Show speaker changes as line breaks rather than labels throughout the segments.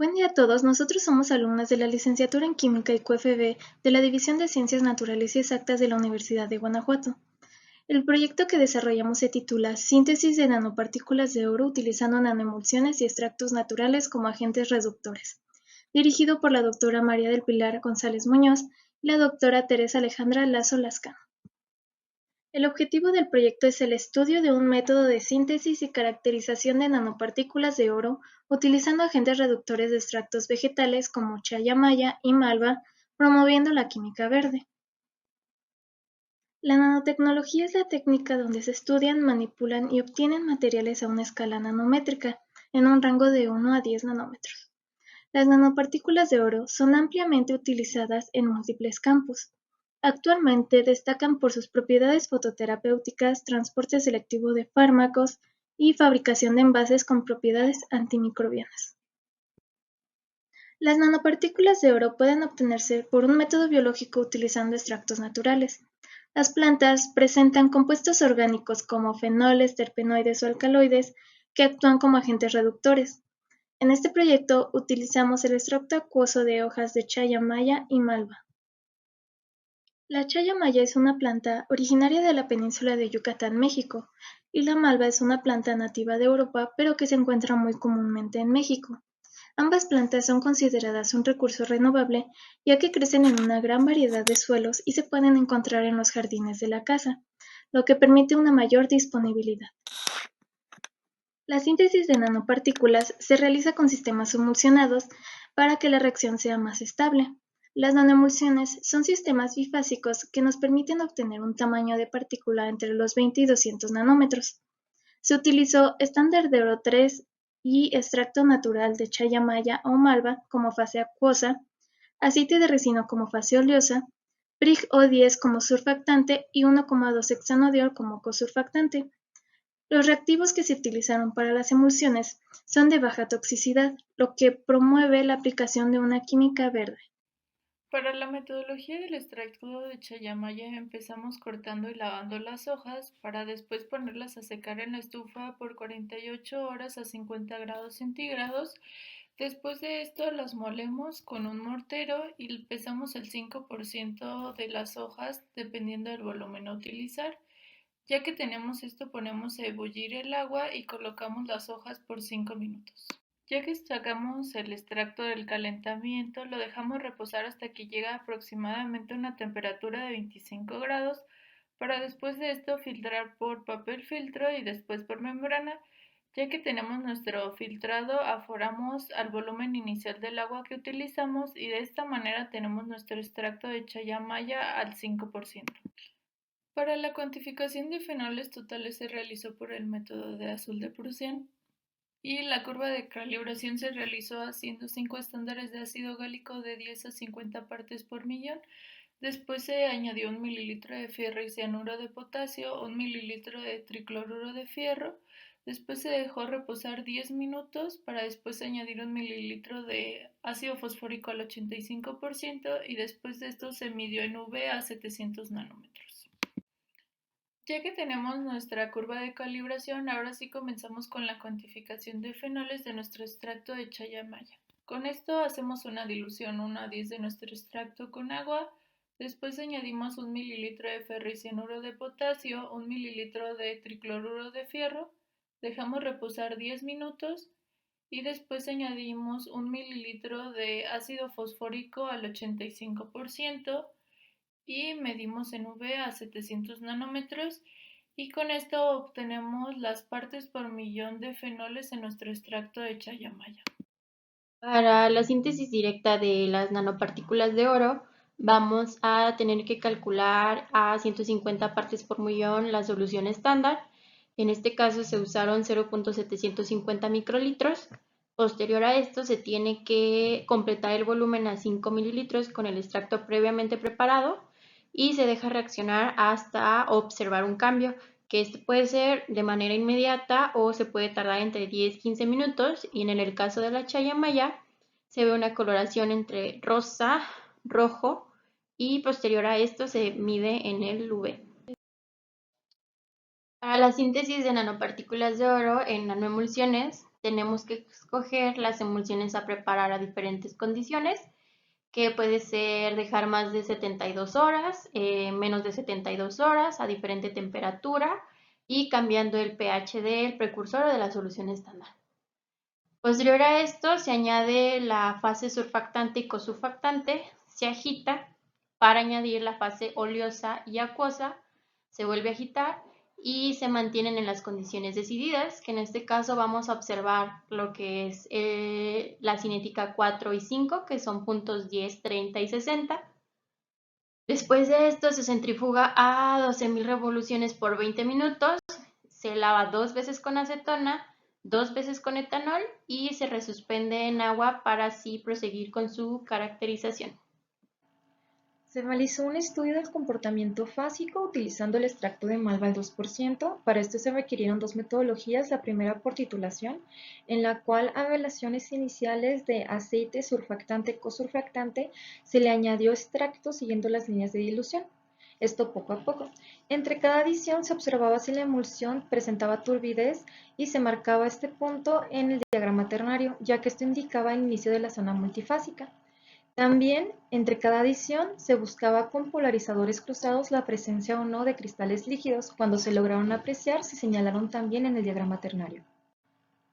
Buen día a todos, nosotros somos alumnos de la Licenciatura en Química y QFB de la División de Ciencias Naturales y Exactas de la Universidad de Guanajuato. El proyecto que desarrollamos se titula Síntesis de nanopartículas de oro utilizando nanoemulsiones y extractos naturales como agentes reductores, dirigido por la doctora María del Pilar González Muñoz y la doctora Teresa Alejandra Lazo Lascano. El objetivo del proyecto es el estudio de un método de síntesis y caracterización de nanopartículas de oro utilizando agentes reductores de extractos vegetales como chaya maya y malva, promoviendo la química verde. La nanotecnología es la técnica donde se estudian, manipulan y obtienen materiales a una escala nanométrica, en un rango de 1 a 10 nanómetros. Las nanopartículas de oro son ampliamente utilizadas en múltiples campos. Actualmente destacan por sus propiedades fototerapéuticas, transporte selectivo de fármacos y fabricación de envases con propiedades antimicrobianas. Las nanopartículas de oro pueden obtenerse por un método biológico utilizando extractos naturales. Las plantas presentan compuestos orgánicos como fenoles, terpenoides o alcaloides que actúan como agentes reductores. En este proyecto utilizamos el extracto acuoso de hojas de chaya maya y malva. La chaya maya es una planta originaria de la península de Yucatán, México, y la malva es una planta nativa de Europa, pero que se encuentra muy comúnmente en México. Ambas plantas son consideradas un recurso renovable, ya que crecen en una gran variedad de suelos y se pueden encontrar en los jardines de la casa, lo que permite una mayor disponibilidad. La síntesis de nanopartículas se realiza con sistemas emulsionados para que la reacción sea más estable. Las nanoemulsiones son sistemas bifásicos que nos permiten obtener un tamaño de partícula entre los 20 y 200 nanómetros. Se utilizó estándar de oro 3 y extracto natural de chaya maya o malva como fase acuosa, aceite de resino como fase oleosa, PRIG O10 como surfactante y 1,2-hexanodiol como cosurfactante. Los reactivos que se utilizaron para las emulsiones son de baja toxicidad, lo que promueve la aplicación de una química verde.
Para la metodología del extracto de chayamaya empezamos cortando y lavando las hojas para después ponerlas a secar en la estufa por 48 horas a 50 grados centígrados. Después de esto las molemos con un mortero y pesamos el 5% de las hojas dependiendo del volumen a utilizar. Ya que tenemos esto, ponemos a ebullir el agua y colocamos las hojas por 5 minutos. Ya que sacamos el extracto del calentamiento, lo dejamos reposar hasta que llega aproximadamente a una temperatura de 25 grados, para después de esto filtrar por papel filtro y después por membrana. Ya que tenemos nuestro filtrado, aforamos al volumen inicial del agua que utilizamos y de esta manera tenemos nuestro extracto de chaya maya al 5%. Para la cuantificación de fenoles totales se realizó por el método de azul de Prussian y la curva de calibración se realizó haciendo 5 estándares de ácido gálico de 10 a 50 partes por millón. Después se añadió 1 mililitro de fierro y cianuro de potasio, 1 mililitro de tricloruro de fierro. Después se dejó reposar 10 minutos para después añadir 1 mililitro de ácido fosfórico al 85% y después de esto se midió en UV a 700 nanómetros. Ya que tenemos nuestra curva de calibración, ahora sí comenzamos con la cuantificación de fenoles de nuestro extracto de chaya maya. Con esto hacemos una dilución 1 a 10 de nuestro extracto con agua, después añadimos 1 mililitro de ferricianuro de potasio, 1 mililitro de tricloruro de fierro, dejamos reposar 10 minutos y después añadimos 1 mililitro de ácido fosfórico al 85% y medimos en UV a 700 nanómetros y con esto obtenemos las partes por millón de fenoles en nuestro extracto de chaya maya.
Para la síntesis directa de las nanopartículas de oro, vamos a tener que calcular a 150 partes por millón la solución estándar. En este caso se usaron 0.750 microlitros. Posterior a esto se tiene que completar el volumen a 5 mililitros con el extracto previamente preparado y se deja reaccionar hasta observar un cambio, que este puede ser de manera inmediata o se puede tardar entre 10-15 minutos, y en el caso de la chaya maya se ve una coloración entre rosa, rojo, y posterior a esto se mide en el UV. Para la síntesis de nanopartículas de oro en nanoemulsiones tenemos que escoger las emulsiones a preparar a diferentes condiciones, que puede ser dejar más de 72 horas, menos de 72 horas, a diferente temperatura y cambiando el pH del precursor o de la solución estándar. Posterior a esto se añade la fase surfactante y cosurfactante, se agita para añadir la fase oleosa y acuosa, se vuelve a agitar y se mantienen en las condiciones decididas, que en este caso vamos a observar lo que es la cinética 4 y 5, que son puntos 10, 30 y 60. Después de esto se centrifuga a 12.000 revoluciones por 20 minutos, se lava 2 veces con acetona, 2 veces con etanol y se resuspende en agua para así proseguir con su caracterización.
Se realizó un estudio del comportamiento fásico utilizando el extracto de malva al 2%. Para esto se requirieron dos metodologías, la primera por titulación, en la cual a relaciones iniciales de aceite surfactante-cosurfactante se le añadió extracto siguiendo las líneas de dilución. Esto poco a poco. Entre cada adición se observaba si la emulsión presentaba turbidez y se marcaba este punto en el diagrama ternario, ya que esto indicaba el inicio de la zona multifásica. También, entre cada adición, se buscaba con polarizadores cruzados la presencia o no de cristales líquidos. Cuando se lograron apreciar, se señalaron también en el diagrama ternario.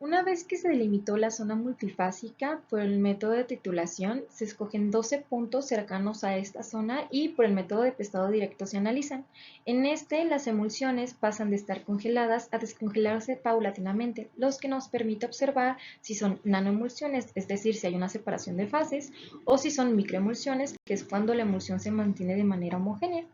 Una vez que se delimitó la zona multifásica por el método de titulación, se escogen 12 puntos cercanos a esta zona y por el método de pestado directo se analizan. En este, las emulsiones pasan de estar congeladas a descongelarse paulatinamente, lo que nos permite observar si son nanoemulsiones, es decir, si hay una separación de fases, o si son microemulsiones, que es cuando la emulsión se mantiene de manera homogénea.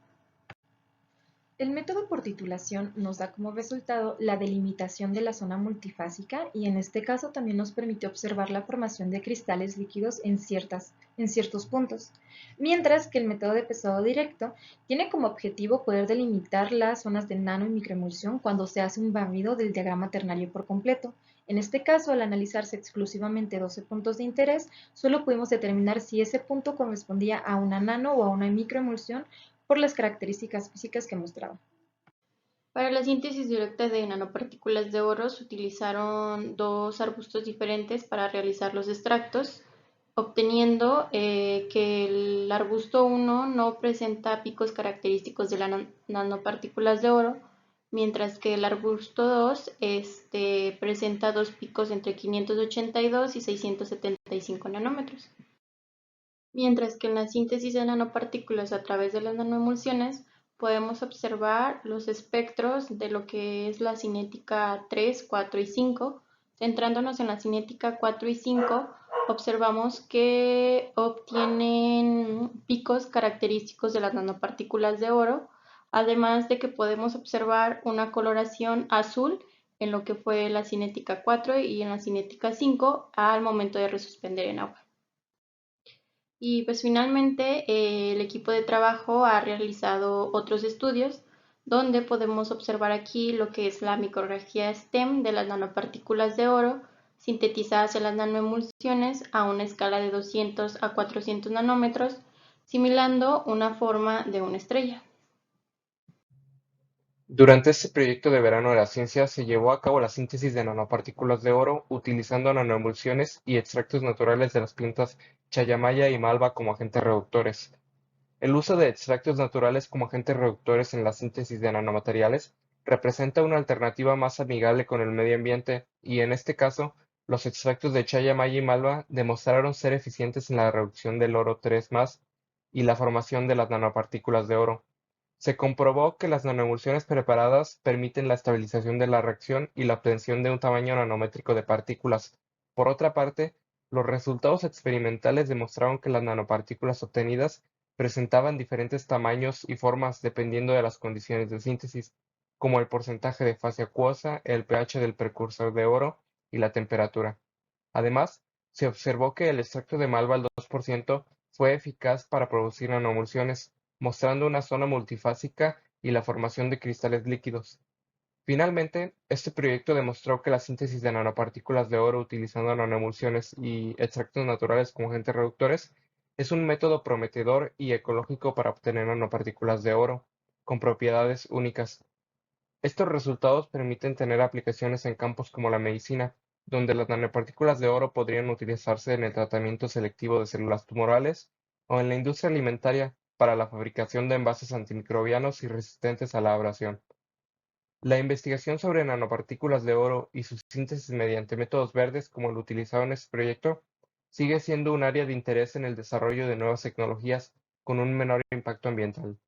El método por titulación nos da como resultado la delimitación de la zona multifásica y en este caso también nos permite observar la formación de cristales líquidos en ciertos puntos, mientras que el método de pesado directo tiene como objetivo poder delimitar las zonas de nano y microemulsión cuando se hace un barrido del diagrama ternario por completo. En este caso, al analizarse exclusivamente 12 puntos de interés, solo pudimos determinar si ese punto correspondía a una nano o a una microemulsión por las características físicas que mostraba.
Para la síntesis directa de nanopartículas de oro se utilizaron dos arbustos diferentes para realizar los extractos, obteniendo que el arbusto 1 no presenta picos característicos de las nanopartículas de oro, mientras que el arbusto 2 presenta dos picos entre 582 y 675 nanómetros. Mientras que en la síntesis de nanopartículas a través de las nanoemulsiones podemos observar los espectros de lo que es la cinética 3, 4 y 5. Centrándonos en la cinética 4 y 5, observamos que obtienen picos característicos de las nanopartículas de oro, además de que podemos observar una coloración azul en lo que fue la cinética 4 y en la cinética 5 al momento de resuspender en agua. Y pues finalmente el equipo de trabajo ha realizado otros estudios donde podemos observar aquí lo que es la micrografía STEM de las nanopartículas de oro sintetizadas en las nanoemulsiones a una escala de 200 a 400 nanómetros, simulando una forma de una estrella.
Durante este proyecto de verano de la ciencia se llevó a cabo la síntesis de nanopartículas de oro utilizando nanoemulsiones y extractos naturales de las plantas chayamaya y malva como agentes reductores. El uso de extractos naturales como agentes reductores en la síntesis de nanomateriales representa una alternativa más amigable con el medio ambiente y, en este caso, los extractos de chayamaya y malva demostraron ser eficientes en la reducción del oro 3+ y la formación de las nanopartículas de oro. Se comprobó que las nanoemulsiones preparadas permiten la estabilización de la reacción y la obtención de un tamaño nanométrico de partículas. Por otra parte, los resultados experimentales demostraron que las nanopartículas obtenidas presentaban diferentes tamaños y formas dependiendo de las condiciones de síntesis, como el porcentaje de fase acuosa, el pH del precursor de oro y la temperatura. Además, se observó que el extracto de malva al 2% fue eficaz para producir nanoemulsiones, mostrando una zona multifásica y la formación de cristales líquidos. Finalmente, este proyecto demostró que la síntesis de nanopartículas de oro utilizando nanoemulsiones y extractos naturales como agentes reductores es un método prometedor y ecológico para obtener nanopartículas de oro, con propiedades únicas. Estos resultados permiten tener aplicaciones en campos como la medicina, donde las nanopartículas de oro podrían utilizarse en el tratamiento selectivo de células tumorales o en la industria alimentaria para la fabricación de envases antimicrobianos y resistentes a la abrasión. La investigación sobre nanopartículas de oro y su síntesis mediante métodos verdes, como el utilizado en este proyecto, sigue siendo un área de interés en el desarrollo de nuevas tecnologías con un menor impacto ambiental.